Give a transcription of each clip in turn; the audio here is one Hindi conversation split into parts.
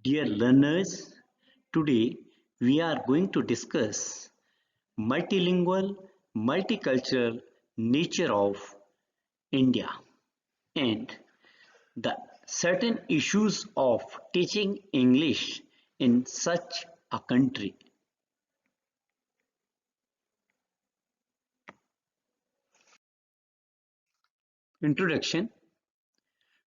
Dear learners, today we are going to discuss multilingual, multicultural nature of India and the certain issues of teaching English in such a country. Introduction.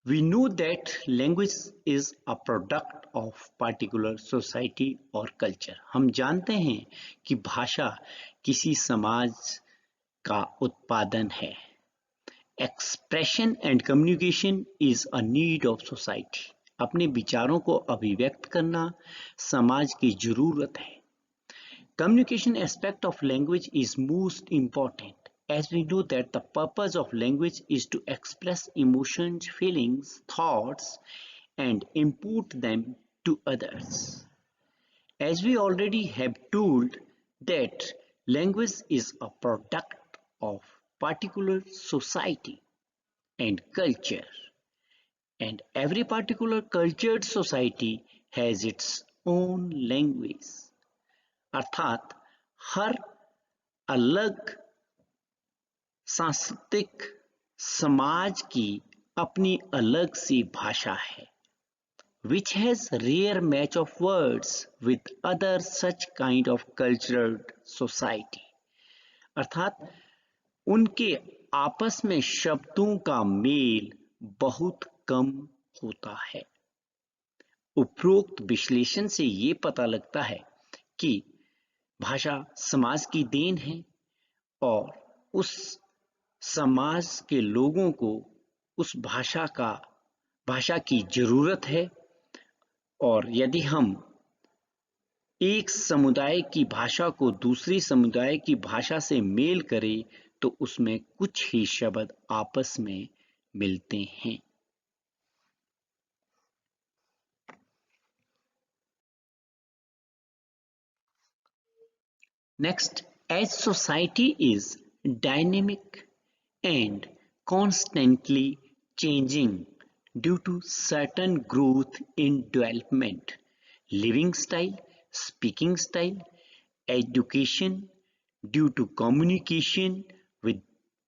We know that language is a product of particular society or culture. हम जानते हैं कि भाषा किसी समाज का उत्पादन है. Expression and communication is a need of society. अपने विचारों को अभिव्यक्त करना समाज की जरूरत है. Communication aspect of language is most important as we know that the purpose of language is to express emotions, feelings, thoughts and impute them to others. As we already have told that language is a product of particular society and culture, and every particular cultured society has its own language. अर्थात हर अलग सांस्कृतिक समाज की अपनी अलग सी भाषा है which has rare match of words with other such kind of cultural society. अर्थात उनके आपस में शब्दों का मेल बहुत कम होता है. उपरोक्त विश्लेषण से ये पता लगता है कि भाषा समाज की देन है और उस समाज के लोगों को उस भाषा की जरूरत है और यदि हम एक समुदाय की भाषा को दूसरी समुदाय की भाषा से मेल करें तो उसमें कुछ ही शब्द आपस में मिलते हैं. Next, as society is dynamic and constantly changing due to certain growth in development, living style, speaking style, education, due to communication with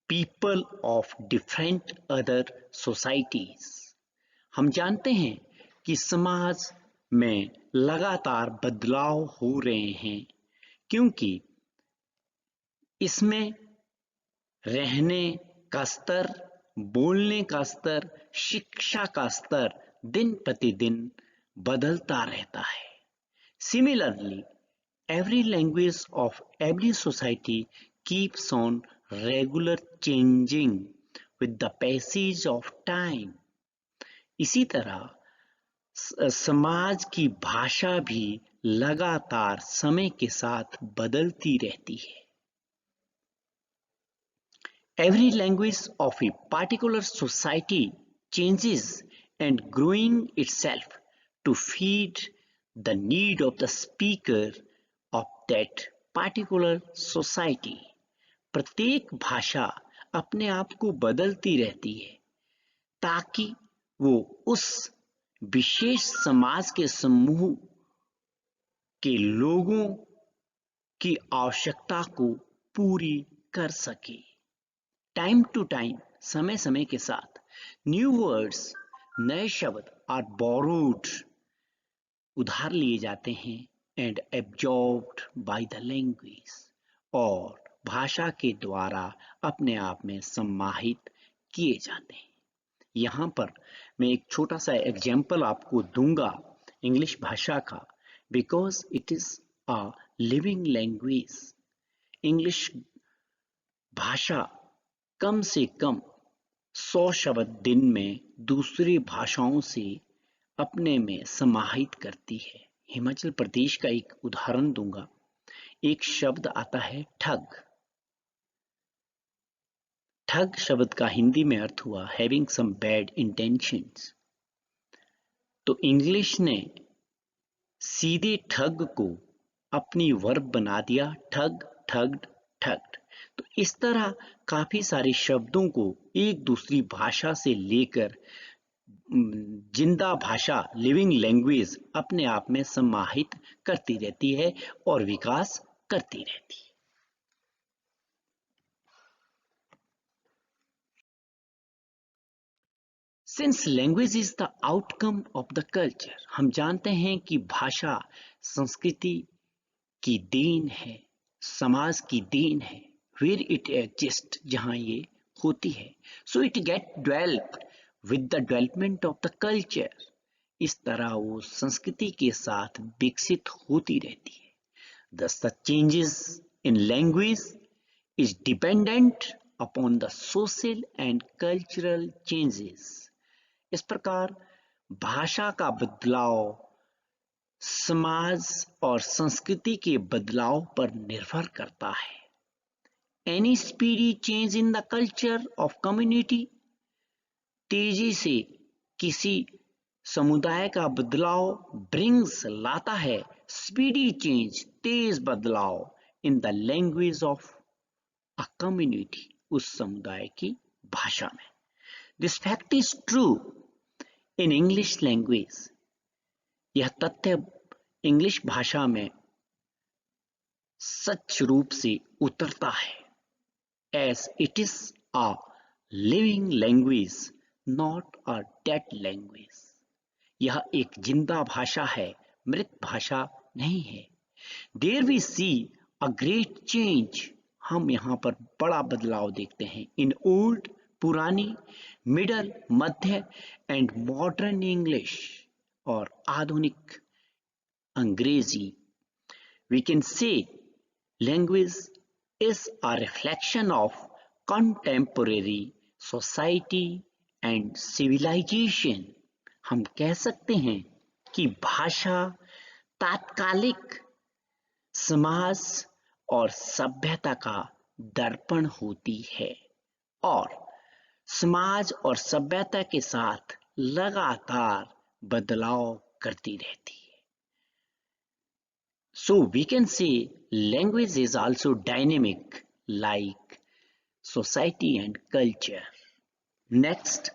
people of different other societies. हम जानते हैं कि समाज में लगातार बदलाव हो रहे हैं क्योंकि इसमें रहने का स्तर, बोलने का स्तर, शिक्षा का स्तर दिन प्रतिदिन बदलता रहता है. Similarly, every language of every society keeps on regular changing with the passage of time. इसी तरह समाज की भाषा भी लगातार समय के साथ बदलती रहती है. Every language of a particular society changes and growing itself to feed the need of the speaker of that particular society. प्रत्येक भाषा अपने आप को बदलती रहती है ताकि वो उस विशेष समाज के समूह के लोगों की आवश्यकता को पूरी कर सके. टाइम टू टाइम, समय समय के साथ न्यू वर्ड्स, नए शब्द आर बोरोड, उधार लिए जाते हैं and absorbed by the language, और भाषा के द्वारा अपने आप में सम्माहित किए जाते हैं. यहाँ पर मैं एक छोटा सा एग्जाम्पल आपको दूंगा इंग्लिश भाषा का, because it is a living language. English भाषा कम से कम 100 शब्द दिन में दूसरी भाषाओं से अपने में समाहित करती है. हिमाचल प्रदेश का एक उदाहरण दूंगा. एक शब्द आता है ठग. ठग शब्द का हिंदी में अर्थ हुआ हैविंग सम बैड इंटेंशंस. तो इंग्लिश ने सीधे ठग को अपनी वर्ब बना दिया, ठग, ठग्ड, ठग्ड. तो इस तरह काफी सारे शब्दों को एक दूसरी भाषा से लेकर जिंदा भाषा, लिविंग लैंग्वेज अपने आप में समाहित करती रहती है और विकास करती रहती है। Since language is the outcome of the culture, हम जानते हैं कि भाषा संस्कृति की देन है, समाज की देन है। वेयर इट एग्जिस्ट, जहाँ ये होती है, so it get developed with the development of the culture. इस तरह वो संस्कृति के साथ विकसित होती रहती है। Thus, the changes in language is dependent upon the social and cultural changes. इस प्रकार भाषा का बदलाव समाज और संस्कृति के बदलाव पर निर्भर करता है। Any speedy change in the culture of community, तेजी से किसी समुदाय का बदलाव ब्रिंग्स लाता है स्पीडी चेंज, तेज बदलाव in the language of a community, उस समुदाय की भाषा में। This fact is true in English language, यह तथ्य इंग्लिश भाषा में सच रूप से उतरता है। As it is a living language, not a dead language, यह एक जिंदा भाषा है, मृत भाषा नहीं है। There we see a great change, हम यहाँ पर बड़ा बदलाव देखते हैं। इन ओल्ड, पुरानी, मिडल, मध्य एंड मॉडर्न इंग्लिश, और आधुनिक अंग्रेजी। We can say language is a reflection of contemporary society and civilization. हम कह सकते हैं कि भाषा तात्कालिक समाज और सभ्यता का दर्पण होती है और समाज और सभ्यता के साथ लगातार बदलाव करती रहती है। So we can say language is also dynamic like society and culture. Next,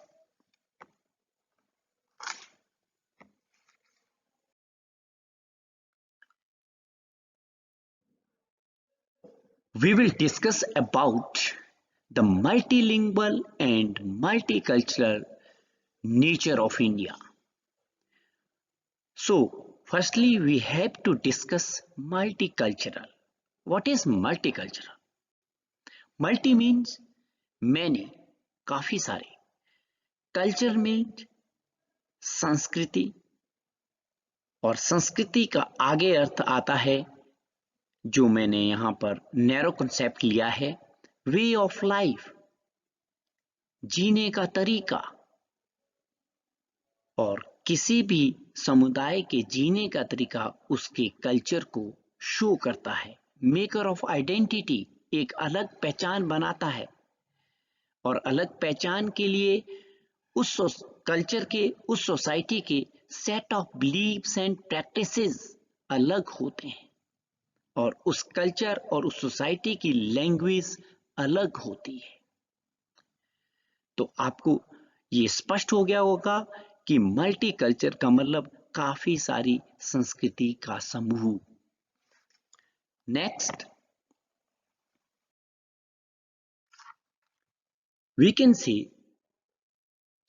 we will discuss about the multilingual and multicultural nature of India. So, firstly, we have to discuss multicultural. What is multicultural? Multi means many, काफी सारे. Culture means संस्कृति, और संस्कृति का आगे अर्थ आता है जो मैंने यहाँ पर नैरो कंसेप्ट लिया है, वे ऑफ लाइफ, जीने का तरीका। और किसी भी समुदाय के जीने का तरीका उसके कल्चर को शो करता है। मेकर ऑफ आइडेंटिटी, एक अलग पहचान बनाता है, और अलग पहचान के लिए उस कल्चर के, उस सोसाइटी के set of believes and practices अलग होते हैं, और उस कल्चर और उस सोसाइटी की लैंग्वेज अलग होती है। तो आपको ये स्पष्ट हो गया होगा कि मल्टी कल्चर का मतलब काफी सारी संस्कृति का समूह। Next, we can see,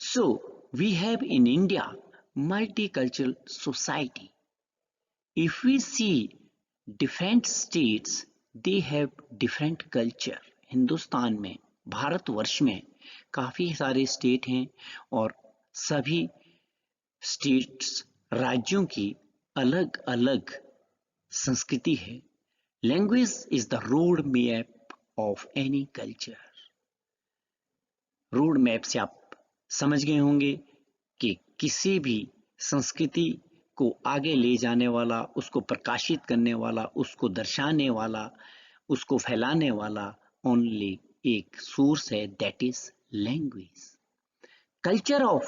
so we have in India multicultural society. If we see different states, they have different culture. Hindustan में, भारतवर्ष में काफी सारे स्टेट हैं और सभी स्टेट्स, राज्यों की अलग अलग संस्कृति है। Language is the road map of any culture. Road map से आप समझ गए होंगे कि किसी भी संस्कृति को आगे ले जाने वाला, उसको प्रकाशित करने वाला, उसको दर्शाने वाला, उसको फैलाने वाला ओनली एक सोर्स है, that is language. Culture of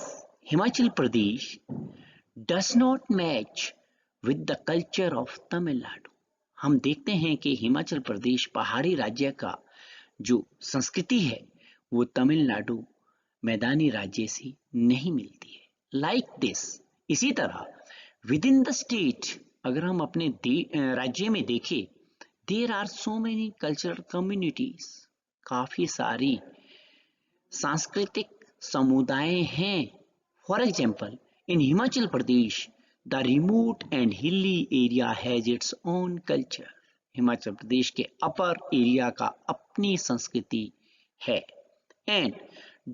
Himachal Pradesh does not match with the culture of Tamil Nadu. हम देखते हैं कि हिमाचल प्रदेश पहाड़ी राज्य का जो संस्कृति है वो तमिलनाडु मैदानी राज्य से नहीं मिलती है। लाइक दिस, इसी तरह विद इन द स्टेट, अगर हम अपने राज्य में देखें, there are so many cultural communities, काफी सारी सांस्कृतिक समुदाय हैं. For example, in Himachal Pradesh the remote and hilly area has its own culture. Himachal Pradesh के अपर एरिया का अपनी संस्कृति है. एंड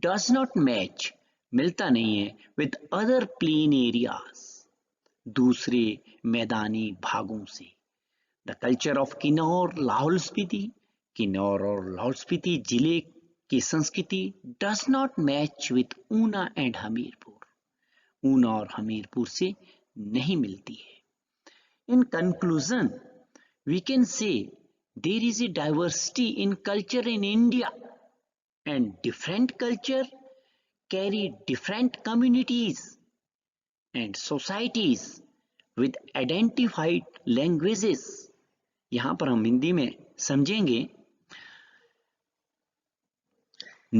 डज नॉट मैच, मिलता नहीं है, विद अदर प्लेन एरियाज, दूसरे मैदानी भागों से. The culture of Kinnaur Lahaul Spiti, Kinnaur और लाहौल स्पीति जिले की संस्कृति does not match with Una and Hamirpur, Una और हमीरपुर से नहीं मिलती है. In conclusion we can say there is a diversity in culture in India, and different culture carry different communities and societies with identified languages. यहाँ पर हम हिंदी में समझेंगे.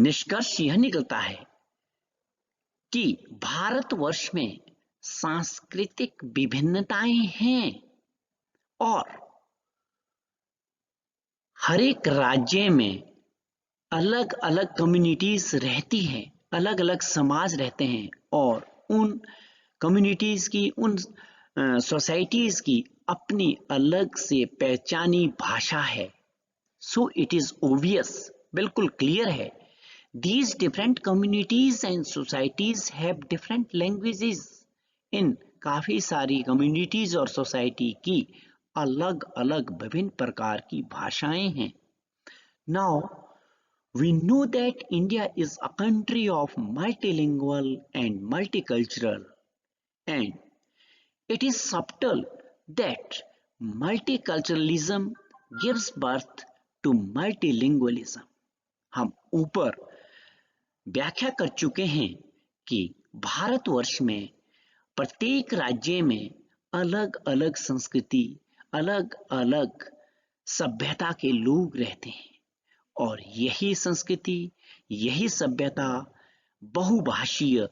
निष्कर्ष यह निकलता है कि भारतवर्ष में सांस्कृतिक विभिन्नताएं हैं और हर एक राज्य में अलग अलग कम्युनिटीज रहती हैं, अलग अलग समाज रहते हैं, और उन कम्युनिटीज की, उन सोसाइटीज की अपनी अलग से पहचानी भाषा है. सो इट इज ओबियस, बिल्कुल क्लियर है, these different communities and societies have different languages. इन काफी सारी कम्युनिटीज और सोसाइटी की अलग अलग विभिन्न प्रकार की भाषाएं हैं. Now we know that India is a country of multilingual and multicultural, and it is subtle that multiculturalism gives birth to multilingualism. हम ऊपर व्याख्या कर चुके हैं कि भारतवर्ष में प्रत्येक राज्य में अलग अलग संस्कृति, अलग अलग सभ्यता के लोग रहते हैं, और यही संस्कृति, यही सभ्यता बहुभाषीय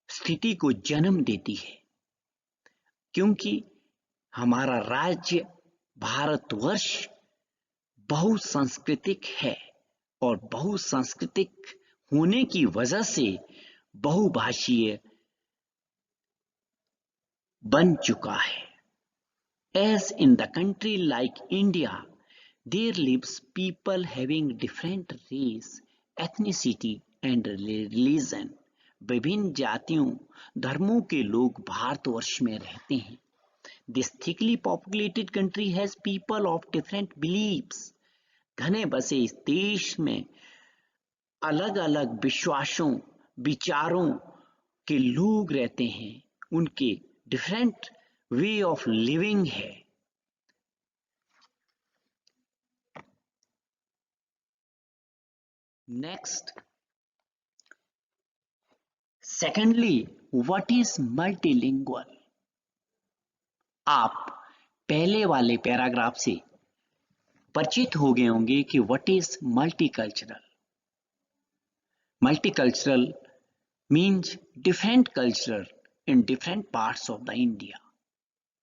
स्थिति को जन्म देती है. क्योंकि हमारा राज्य भारतवर्ष बहुसांस्कृतिक है, और बहुसांस्कृतिक होने की वजह से बहुभाषीय बन चुका है. As in the country like India, there lives people having different race, ethnicity and religion. विभिन्न जातियों, धर्मों के लोग भारतवर्ष में रहते हैं. This thickly populated country has people of different beliefs. घने बसे इस देश में अलग अलग विश्वासों, विचारों के लोग रहते हैं. उनके डिफरेंट वे ऑफ लिविंग है. Next, secondly, what is multilingual? आप पहले वाले पैराग्राफ से परिचित हो गए होंगे कि what is multicultural. Multicultural means different culture in different parts of the India.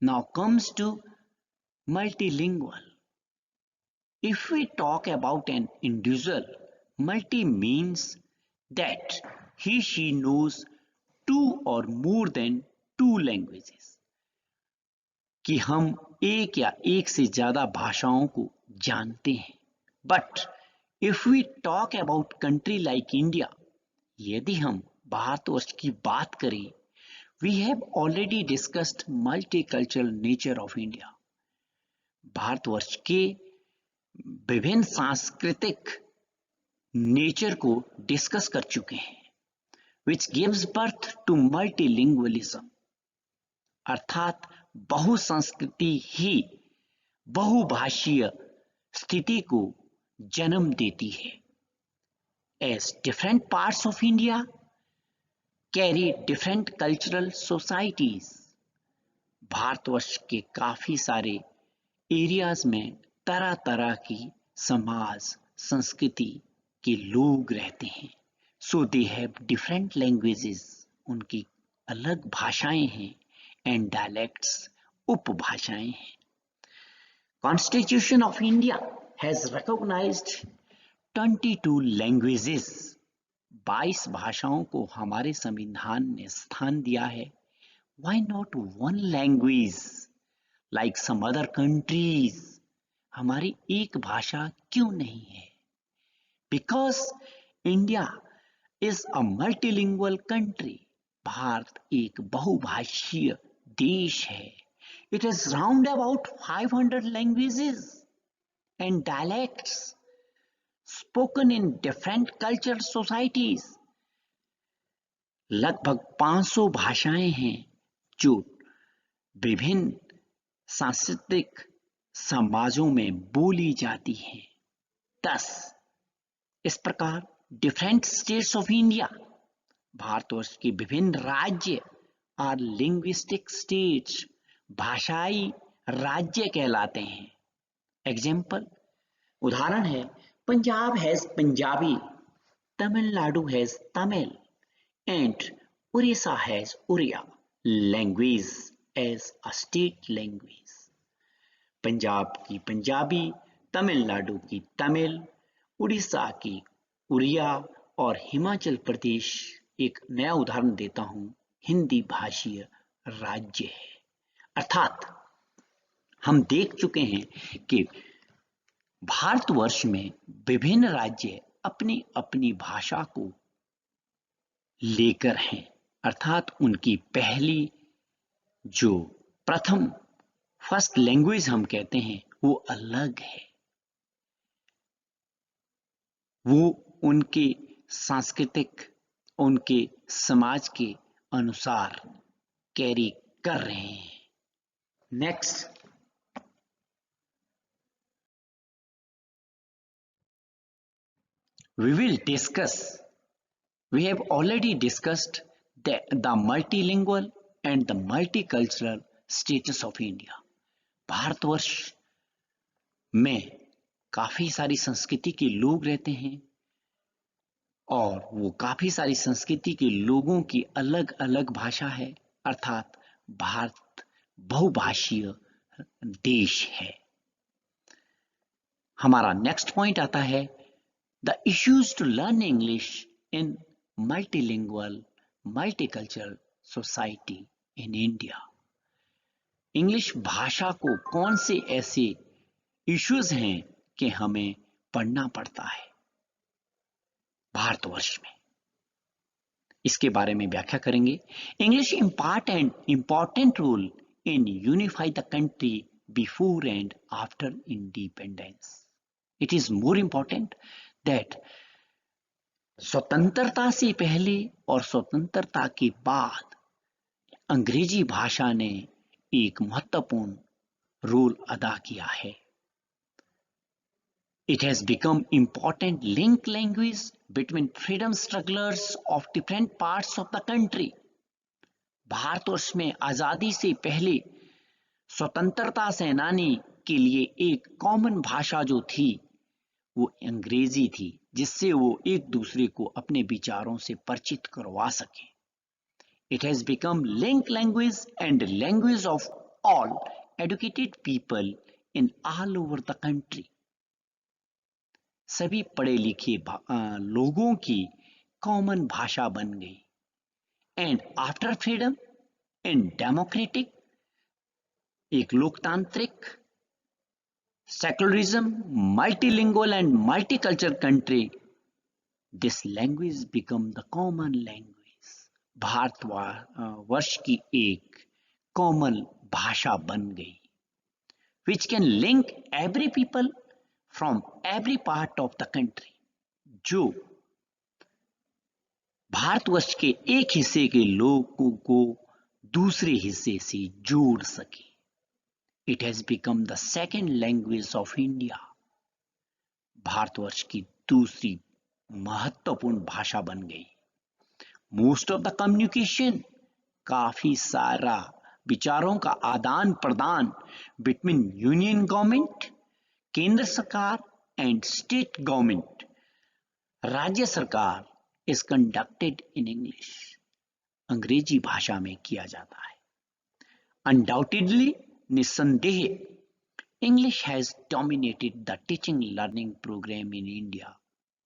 Now comes to multilingual. If we talk about an individual, multi means that she knows two or more than two languages. कि हम एक या एक से ज्यादा भाषाओं को जानते हैं. But if we talk about country like India, यदि हम भारतवर्ष की बात करें, we have already discussed multicultural nature of India. Bharatvarsh के विभिन्न सांस्कृतिक नेचर को डिस्कस कर चुके हैं, which gives birth to multilingualism. अर्थात बहुसंस्कृति ही बहुभाषीय स्थिति को जन्म देती है. As different parts of India carry different cultural societies. Bharatvarsh के काफी सारे एरियाज में तरह तरह की समाज, संस्कृति के लोग रहते हैं. So they have different languages. उनकी अलग भाषाएं हैं एंड डायलेक्ट्स उपभाषाएं हैं। Constitution of India has recognized 22 languages. 22 भाषाओं को हमारे संविधान ने स्थान दिया है। Why not one language like some other countries? हमारी एक भाषा क्यों नहीं है? Because India is a multilingual country. Bharat एक बहुभाषीय देश है. It has round about 500 languages and dialects spoken in different cultural societies. लगभग 500 भाषाएं हैं जो विभिन्न सांस्कृतिक समाजों में बोली जाती हैं। thus इस प्रकार different states of India, Bharatvarsh के विभिन्न राज्य आर लिंग्विस्टिक स्टेट्स, भाषाई राज्य कहलाते हैं। एग्जाम्पल, उदाहरण है, Punjab has Punjabi, Tamil Nadu has Tamil and Orissa has Oriya language as a state language. Punjab की पंजाबी, तमिलनाडु की तमिल, उड़ीसा की उड़िया और हिमाचल प्रदेश, एक नया उदाहरण देता हूं, हिंदी भाषीय राज्य है। अर्थात हम देख चुके हैं कि भारतवर्ष में विभिन्न राज्य अपनी अपनी भाषा को लेकर हैं, अर्थात उनकी पहली जो प्रथम फर्स्ट लैंग्वेज हम कहते हैं वो अलग है, वो उनके सांस्कृतिक, उनके समाज के अनुसार कैरी कर रहे हैं। Next, we have already discussed the multilingual and the multicultural status of India. Bharatvarsh में काफी सारी संस्कृति के लोग रहते हैं और वो काफी सारी संस्कृति के लोगों की अलग अलग भाषा है, अर्थात भारत बहुभाषीय देश है। हमारा नेक्स्ट पॉइंट आता है the issues to learn English in multilingual multicultural society in India. English भाषा को कौन से ऐसे इश्यूज हैं कि हमें पढ़ना पड़ता है भारतवर्ष में, इसके बारे में व्याख्या करेंगे। English important role in unify the country before and after independence. It is more important that स्वतंत्रता से पहले और स्वतंत्रता के बाद अंग्रेजी भाषा ने एक महत्वपूर्ण रोल अदा किया है। It has become important link language between freedom strugglers of different parts of the country. Bharatvarsh में आजादी से पहले स्वतंत्रता सेनानी के लिए एक कॉमन भाषा जो थी वो अंग्रेजी थी, जिससे वो एक दूसरे को अपने विचारों से परिचित करवा सके। It has become link language and language of all educated people in all over the country. सभी पढ़े लिखे लोगों की कॉमन भाषा बन गई। And after freedom and democratic, एक लोकतांत्रिक, secularism, multilingual and multicultural country, this language become the common language. Bharatvarsh की एक कॉमन भाषा बन गई, which can link every people from every part of the country, जो भारतवर्ष के एक हिस्से के लोगों को दूसरे हिस्से से जोड़ सके। It has become the second language of India. Bharatvarsh की दूसरी महत्वपूर्ण भाषा बन गई। Most of the communication, काफी सारा विचारों का आदान प्रदान between union government, केंद्र सरकार एंड स्टेट गवर्नमेंट, राज्य सरकार, इज कंडक्टेड इन इंग्लिश। अंग्रेजी भाषा में किया जाता है। अनडाउटेडली, निस्संदेह, English has dominated the teaching learning program in India.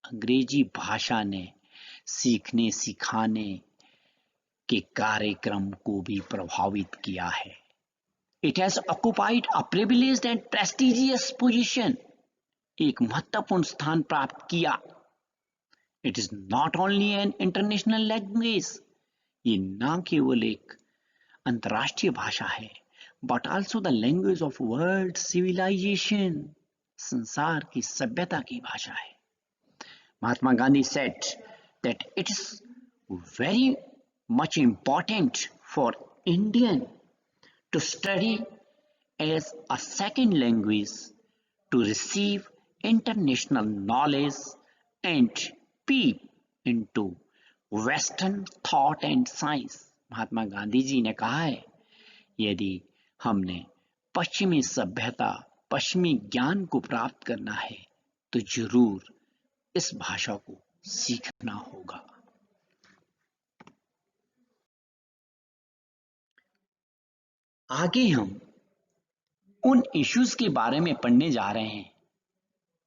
अंग्रेजी भाषा ने सीखने सिखाने के कार्यक्रम को भी प्रभावित किया है। It has occupied a privileged and prestigious position. एक महत्वपूर्ण स्थान प्राप्त किया। It is not only an international language. ये न केवल एक अंतर्राष्ट्रीय भाषा है, but also the language of world civilization. संसार की सभ्यता की भाषा है। Mahatma Gandhi said that it is very much important for Indian to study as a second language, to receive international knowledge and peep into Western thought and science. Mahatma Gandhi ji ने कहा है, यदि हमने पश्चिमी सभ्यता, पश्चिमी ज्ञान को प्राप्त करना है तो जरूर इस भाषा को सीखना होगा। आगे हम उन इश्यूज के बारे में पढ़ने जा रहे हैं।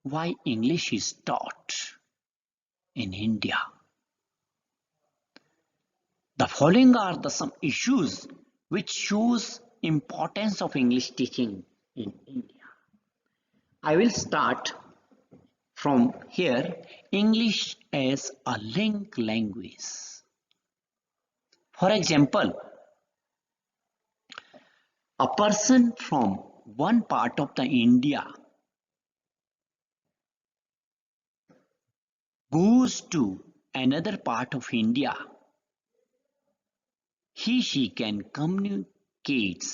Why English is taught in India? The following are the some issues which shows importance of English teaching in India. I will start from here. English as a link language. For example, a person from one part of the India goes to another part of India, she can communicate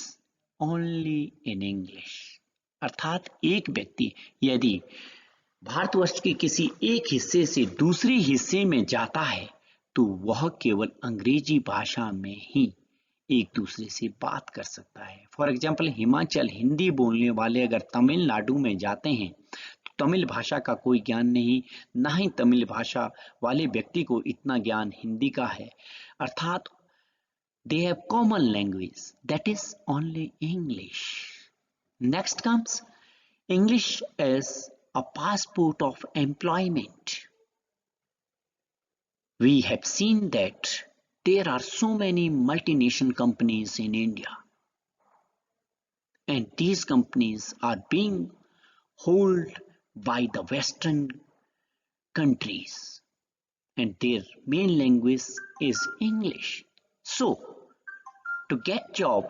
only in English. अर्थात एक व्यक्ति यदि भारतवर्ष के किसी एक हिस्से से दूसरे हिस्से में जाता है तो वह केवल अंग्रेजी भाषा में ही एक दूसरे से बात कर सकता है। फॉर एग्जाम्पल, हिमाचल हिंदी बोलने वाले अगर तमिलनाडु में जाते हैं तो तमिल भाषा का कोई ज्ञान नहीं, ना ही तमिल भाषा वाले व्यक्ति को इतना ज्ञान हिंदी का है। अर्थात they have common language, that is only English. Next comes English as a passport of employment. We have seen that there are so many multinational companies in India, and these companies are being held by the Western countries, and their main language is English. So, to get job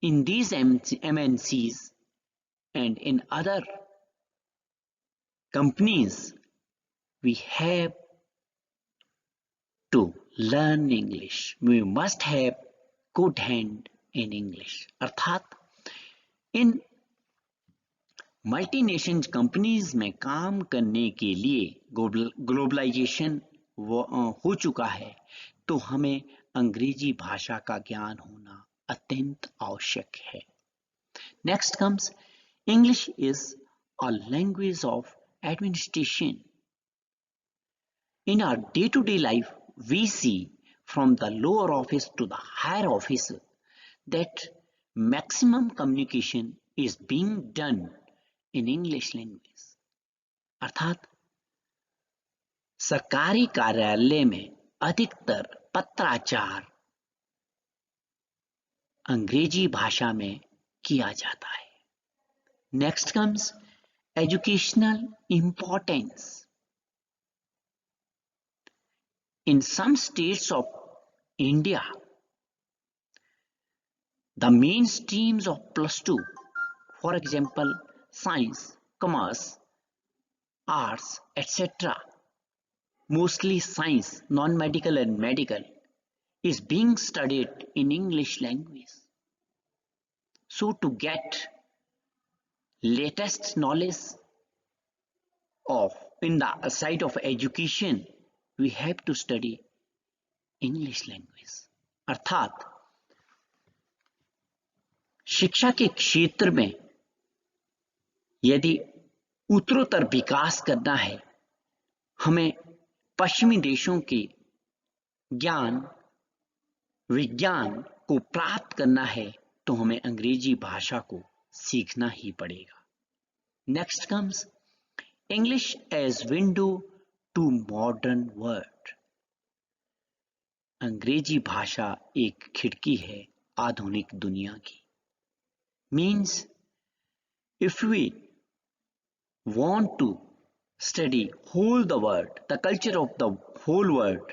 in these MNCs and in other companies, we have to learn English. We must have good hand in English. अर्थात इन मल्टीनेशनल कंपनीज में काम करने के लिए ग्लोबलाइजेशन हो चुका है, तो हमें अंग्रेजी भाषा का ज्ञान होना अत्यंत आवश्यक है। Next comes English is a language of administration. In our day-to-day life, we see from the lower office to the higher office that maximum communication is being done in English language. अर्थात सरकारी कार्यालय में अधिकतर पत्राचार अंग्रेजी भाषा में किया जाता है। Next comes educational importance. In some states of India, the main streams of +2, for example, science, commerce, arts, etc., mostly science, non-medical and medical, is being studied in English language. So to get latest knowledge in the side of education, we have to study English language. अर्थात शिक्षा के क्षेत्र में यदि उत्तरोत्तर विकास करना है, हमें पश्चिमी देशों के ज्ञान विज्ञान को प्राप्त करना है तो हमें अंग्रेजी भाषा को सीखना ही पड़ेगा। Next comes English as window to modern world. अंग्रेजी भाषा एक खिड़की है आधुनिक दुनिया की। Means if we want to study whole the world, the culture of the whole world,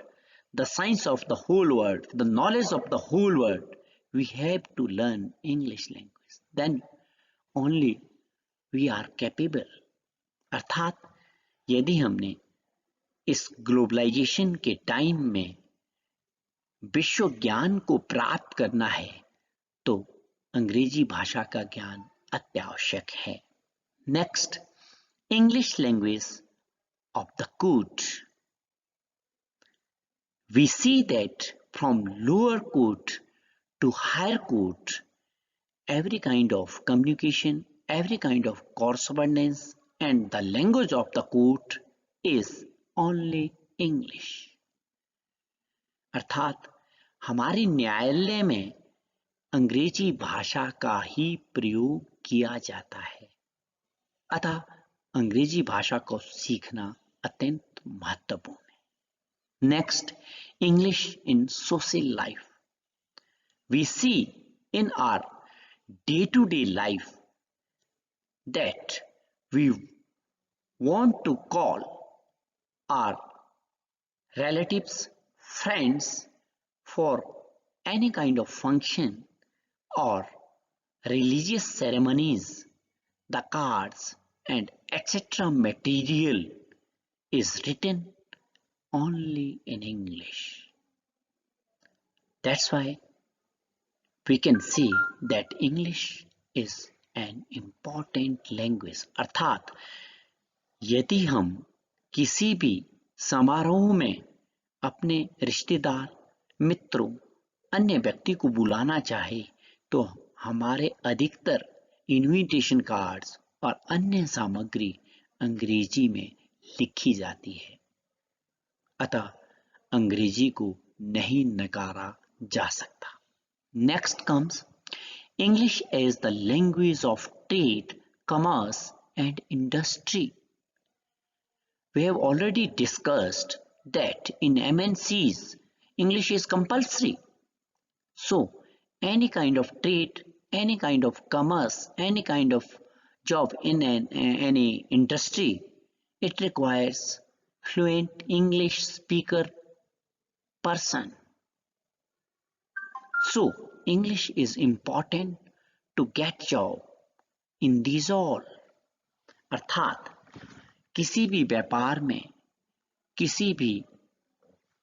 the science of the whole world, the knowledge of the whole world, we have to learn English language. Then only we are capable. अर्थात यदि हमने इस ग्लोबलाइजेशन के टाइम में विश्व ज्ञान को प्राप्त करना है तो अंग्रेजी भाषा का ज्ञान अत्यावश्यक है। Next, English language of the court. We see that from lower court to higher court, every kind of communication, every kind of correspondence, and the language of the court is only English. अर्थात हमारे न्यायालय में अंग्रेजी भाषा का ही प्रयोग किया जाता है। अतः अंग्रेजी भाषा को सीखना अत्यंत महत्वपूर्ण है। Next, English in social life. We see in our day to day life that we want to call our relatives, friends for any kind of function or religious ceremonies, the cards and etc. material is written only in English. That's why we can see that English is an important language. अर्थात यदि हम किसी भी समारोह में अपने रिश्तेदार, मित्रों, अन्य व्यक्ति को बुलाना चाहे तो हमारे अधिकतर इनविटेशन कार्ड्स और अन्य सामग्री अंग्रेजी में लिखी जाती है। अतः अंग्रेजी को नहीं नकारा जा सकता। Next comes English as the language of trade, commerce and industry. We have already discussed that in MNCs, English is compulsory. So, any kind of trade, any kind of commerce, any kind of job in any industry, it requires fluent English speaker person. So, English is important to get job in these all. अर्थात किसी भी व्यापार में, किसी भी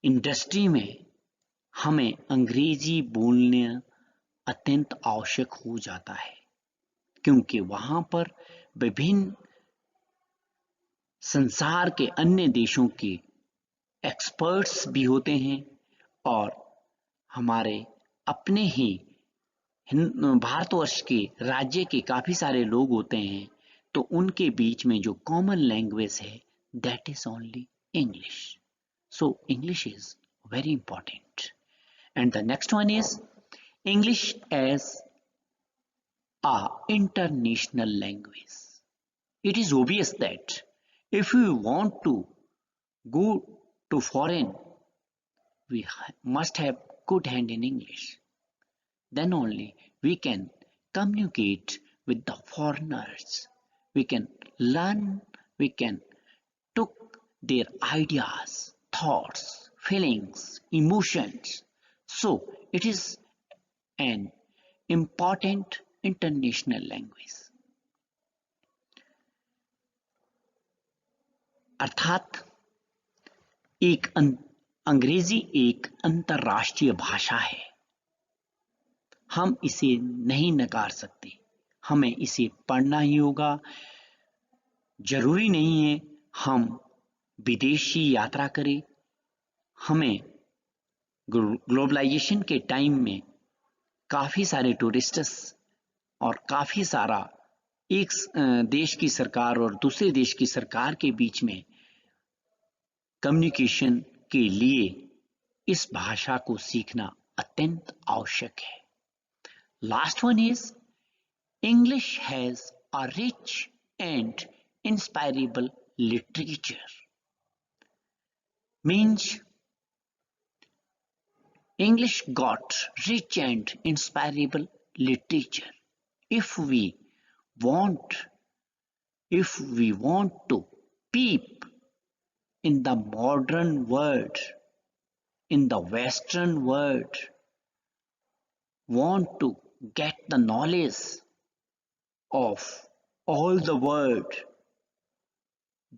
इंडस्ट्री में हमें अंग्रेजी बोलना अत्यंत आवश्यक हो जाता है, क्योंकि वहां पर विभिन्न संसार के अन्य देशों के एक्सपर्ट्स भी होते हैं और हमारे अपने ही भारतवर्ष के राज्य के काफी सारे लोग होते हैं, तो उनके बीच में जो कॉमन लैंग्वेज है that is only English. So English is very important. And the next one is English as a international language. It is obvious that if we want to go to foreign, we must have good hand in English. Then only we can communicate with the foreigners. We can learn, we can took their ideas, thoughts, feelings, emotions. So it is an important international language. अर्थात एक अंग्रेजी एक अंतरराष्ट्रीय भाषा है, हम इसे नहीं नकार सकते, हमें इसे पढ़ना ही होगा। जरूरी नहीं है हम विदेशी यात्रा करें, हमें ग्लोबलाइजेशन के टाइम में काफी सारे टूरिस्ट्स और काफी सारा एक देश की सरकार और दूसरे देश की सरकार के बीच में कम्युनिकेशन के लिए इस भाषा को सीखना अत्यंत आवश्यक है। Last one is English has a rich and inspirable literature. Means English got rich and inspirable literature. If we want, if we want to peep in the modern world, in the Western world, want to get the knowledge of all the world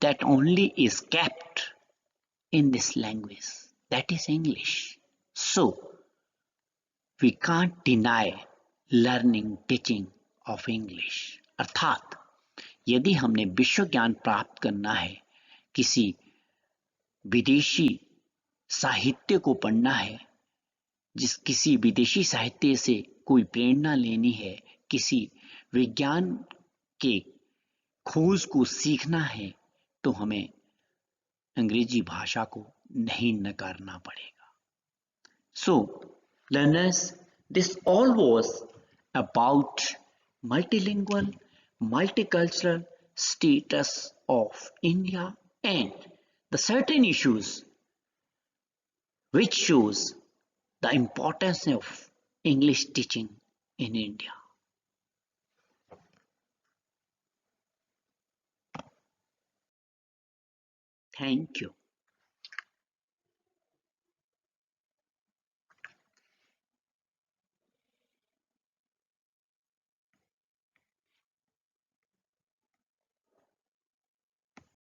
that only is kept in this language, that is English. So we can't deny learning teaching of English. अर्थात यदि हमने विश्व ज्ञान प्राप्त करना है, किसी विदेशी साहित्य को पढ़ना है, किसी विदेशी साहित्य से कोई प्रेरणा लेनी है, किसी विज्ञान के खोज को सीखना है, तो हमें अंग्रेजी भाषा को नहीं नकारना पड़ेगा. So, learners, this all was about multilingual, multicultural status of India and the certain issues which shows the importance of English teaching in India. Thank you.